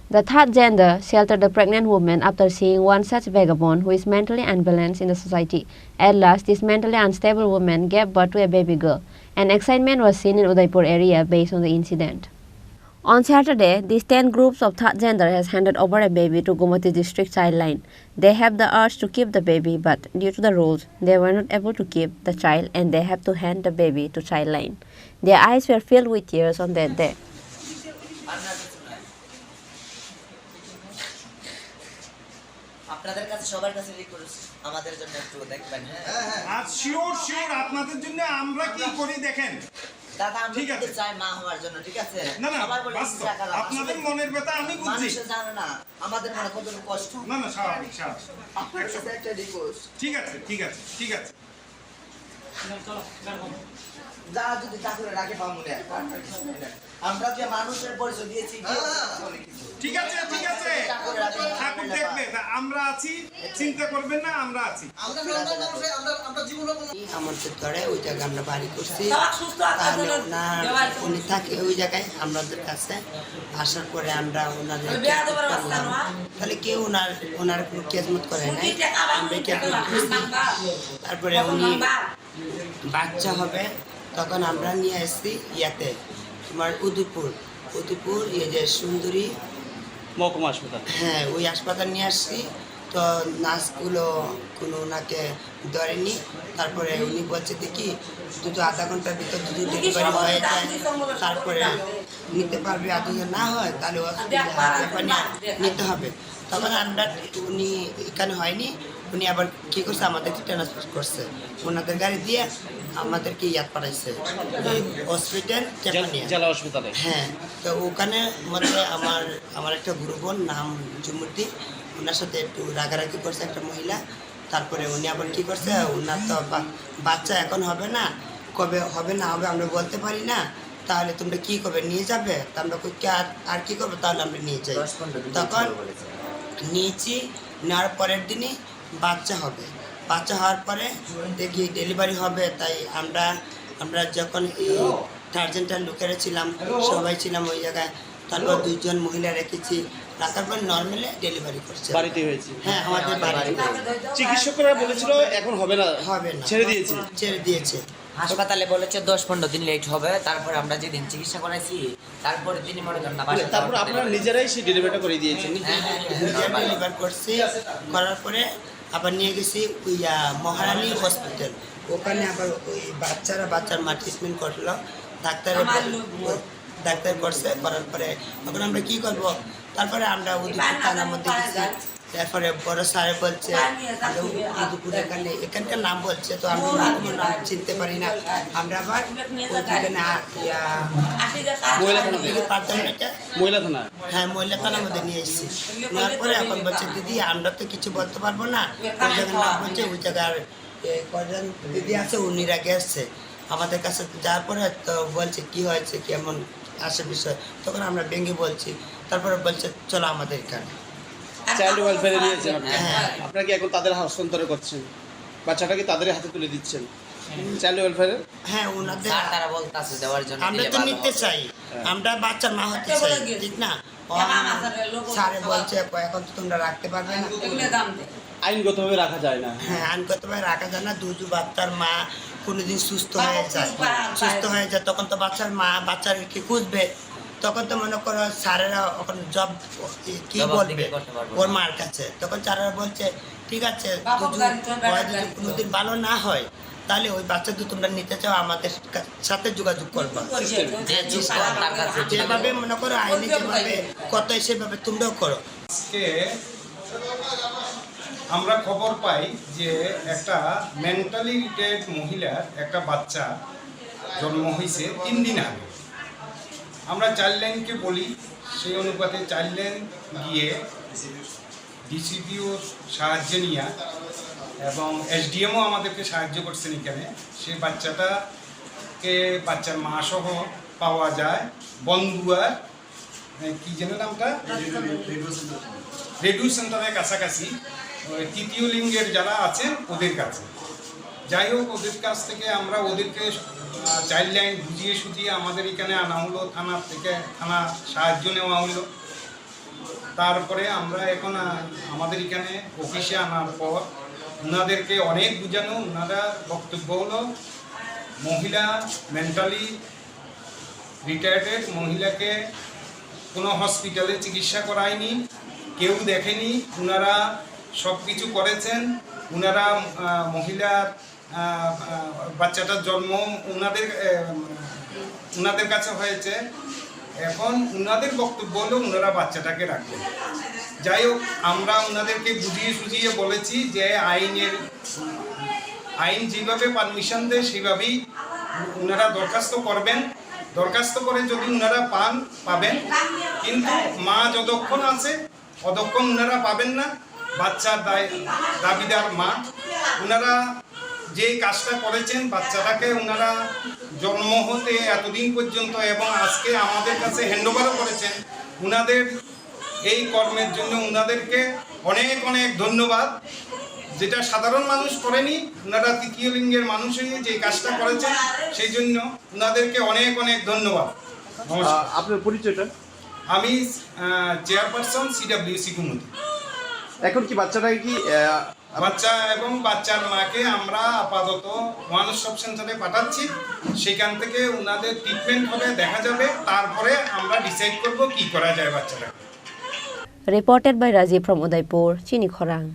The third gender sheltered the pregnant woman after seeing one such vagabond who is mentally unbalanced in the society. At last, this mentally unstable woman gave birth to a baby girl. An excitement was seen in Udaipur area based on the incident. On Saturday, these 10 groups of third gender has handed over a baby to Gomati district childline. They have the urge to keep the baby, but due to the rules, they were not able to keep the child and they have to hand the baby to childline. Their eyes were filled with tears on that day. আপনাদের কাছে সবার কাছে request আমাদের জন্য একটু দেখবেন আর sure আপনাদের জন্য আমরা কি করি দেখেন দাদা আমি ঠিক আছে চাই মা হওয়ার জন্য ঠিক আছে না না আপনাদের মনের কথা আমি বুঝছি মানুষ জানে না আমাদের মনে কত কষ্ট না না স্বাভাবিক আপনার কাছে একটা রিকোয়েস্ট ঠিক আছে চলো যা যদি ঠাকুরের আগে পামুনে আমরা যে মানুষের পরিচয় দিয়েছি ঠিক আছে ঠাকুর দেখবে আমরা আছি চিন্তা করবেন না আমরা আছি আমরা জীবনে আমাদের ধরে ওই জায়গায় আমরা বাড়ি করছি উনি থাকে ওই জায়গায় আমাদের কাছে আসার পরে আমরা ওনাদের তাহলে কেউ ওনার কোনো খেদমত করে নাই আমরা তারপরে উনি বাচ্চা হবে তখন আমরা নিয়ে এসেছি ইয়াতে তোমার উদয়পুর ইয়ে যে সুন্দরী মহকুমা হাসপাতাল হ্যাঁ ওই হাসপাতাল নিয়ে আসছি তো নার্সগুলো কোনো ওনাকে ধরেনি তারপরে উনি বলছে দেখি দুটো আধা ঘন্টার ভিতর যদি ডেলিভারি হয়ে যায় তারপরে নিতে পারবে আর যদি না হয় তাহলে নিতে হবে তখন আমরা উনি এখানে হয়নি উনি আবার কী করছে আমাদেরকে ট্রান্সফার করছে ওনাদের গাড়ি দিয়ে আমাদেরকে ইয়াদ পাঠাইছে হসপিটাল জেলা হসপিটালে হ্যাঁ তো ওখানে মধ্যে আমার একটা গুরু বোন নাম জুমুদ্দি ওনার সাথে একটু রাগারাগি করছে একটা মহিলা তারপরে উনি আবার কী করছে ওনার তো বাচ্চা এখন হবে না কবে হবে না হবে আমরা বলতে পারি না তাহলে তোমরা কী করবে নিয়ে যাবে তা আমরা আর কী করবে তাহলে আমরা নিয়ে যাই তখন নিয়েছি নেওয়ার পরের দিনই বাচ্চা হওয়ার পরে দেখি ডেলিভারি হবে তাই আমরা যখন টার্জেন্টার লোকেরা ছিলাম সবাই ছিলাম ওই জায়গায় তারপর 2 জন মহিলা রেখেছি রাখার পর নর্মালি ডেলিভারি করছে বাড়িতে হয়েছে হ্যাঁ আমাদের বাড়িতে চিকিৎসকরা বলেছিল এখন হবে না ছেড়ে দিয়েছে হাসপাতালে বলেছে 10-15 দিন লেট হবে তারপর আমরা যেদিন চিকিৎসা করাইছি তারপরে তিনি মনে করেন না তারপর আপনারা নিজেরাই সেই ডেলিভারিটা করে দিয়েছেন ডেলিভারি করছি করার পরে আবার নিয়ে গেছি ওই মহারানী হসপিটাল ওখানে আবার ওই বাচ্চার মা ট্রিটমেন্ট করলো ডাক্তার করছে করার পরে তখন আমরা কী করবো তারপরে আমরা উদয়পুর থানার মধ্যে গেছি তারপরে বড় স্যারে বলছে উদয়পুর এখানকার নাম বলছে তো আমরা কোনো নাম চিনতে পারি না আমরা আবার মহিলা থানা হ্যাঁ মহিলা থানার মধ্যে নিয়ে এসেছি নেওয়ার পরে এখন বলছে দিদি আমরা তো কিছু বলতে পারবো না ওই জায়গার নাম বলছে ওই জায়গার কজন দিদি আছে উনিরা গেছে আমাদের কাছে যাওয়ার পরে তো বলছে কি হয়েছে কেমন আসে বিষয় তখন আমরা ভেঙে বলছি তারপরে বলছে চলো আমাদের এখানে চাইল্ড ওয়েলফেয়ারে নিয়েছেন আপনারা কি এখন তাদের হস্তান্তর করছেন বাচ্চাটাকে তাদের হাতে তুলে দিচ্ছেন চাইল্ড ওয়েলফেয়ারে হ্যাঁ ওনাদের তারা বলতাছে দেওয়ার জন্য আমরা তো নিতে চাই আমরা বাচ্চার মা হতে চাই ঠিক না স্যারে বলছে এখন তো তোমরা রাখতে পারবে না আইনগতভাবে রাখা যায় না হ্যাঁ আইনগতভাবে রাখা যায় না দুজু বাচ্চার মা কোনোদিন সুস্থ হয়ে যায় তখন তো বাচ্চার মা বাচ্চাকে খুঁজবে তখন তো মনে করো স্যারেরা ওখানে জব কি বলবে ওর মার কাছে তখন স্যারেরা বলছে ঠিক আছে যদি কোনোদিন ভালো না হয় তাহলে ওই বাচ্চা তো তোমরা নিতে চাও আমাদের সাথে যোগাযোগ করবা যেভাবে মনে করো আইনি যেভাবে কত সেভাবে তোমরাও করো আমরা খবর পাই যে একটা মেন্টালি রিটায়ার্ড মহিলার একটা বাচ্চা জন্ম হয়েছে 3 দিন আগে আমরা চাইল্ড লাইনকে বলি সেই অনুপাতে চাইল্ড লাইন গিয়ে ডিসিপিওর সাহায্য নিয়ে এবং এসডিএমও আমাদেরকে সাহায্য করছেন এখানে সেই বাচ্চার মা সহ পাওয়া যায় বন্ধুয়ার কি যেন নামটা রেডিও সেন্টারের কাছাকাছি তৃতীয় লিঙ্গের যারা আছেন ওদের কাছে যাই হোক ওদের কাছ থেকে আমরা ওদেরকে চাইল্ড লাইন বুঝিয়ে সুঝিয়ে আমাদের এখানে আনা হলো থানা সাহায্য নেওয়া হলো তারপরে আমরা এখন আমাদের এখানে অফিসে আনার পর ওনাদেরকে অনেক বোঝানো, ওনারা বক্তব্য হলো মহিলা মেন্টালি রিটায়ার্ডেড মহিলাকে কোনো হসপিটালে চিকিৎসা করায়নি, কেউ দেখেনি, ওনারা সব কিছু করেছেন। ওনারা মহিলার বাচ্চাটার জন্ম ওনাদের কাছে হয়েছে। এখন ওনাদের বক্তব্য হলো ওনারা বাচ্চাটাকে রাখবেন। যাই হোক, আমরা ওনাদেরকে বুঝিয়ে সুঝিয়ে বলেছি যে আইন যেভাবে পারমিশন দেয় সেভাবেই ওনারা দরখাস্ত করবেন। দরখাস্ত করে যদি ওনারা পাবেন, কিন্তু মা যতক্ষণ আছে ততক্ষণ ওনারা পাবেন না। বাচ্চার দাবিদার মা। ওনারা যে কাজটা করেছেন, বাচ্চাটাকে ওনারা জন্ম হতে এতদিন পর্যন্ত এবং আজকে আমাদের কাছে হ্যান্ডওভারও করেছেন। ওনাদের এই কর্মের জন্য ওনাদেরকে অনেক অনেক ধন্যবাদ, যেটা সাধারণ মানুষ করেনি। ওনারা তৃতীয় লিঙ্গের মানুষ হয়ে যে কাজটা করেছেন, সেই জন্য ওনাদেরকে অনেক অনেক ধন্যবাদ। আপনার পরিচয়টা? আমি চেয়ারপারসন CWC কুমুদি। এখন কি বাচ্চাটাকে কি বাচ্চা এবং বাচ্চার মাকে আমরা আপাতত ওয়ান স্টপ সেন্টারে পাঠাচ্ছি। সেখান থেকে ওনাদের ট্রিটমেন্ট হবে, দেখা যাবে, তারপরে আমরা ডিসাইড করব কি করা যায় বাচ্চাটাকে। Reported by Rajiv from Udaipur, Chini Khorang.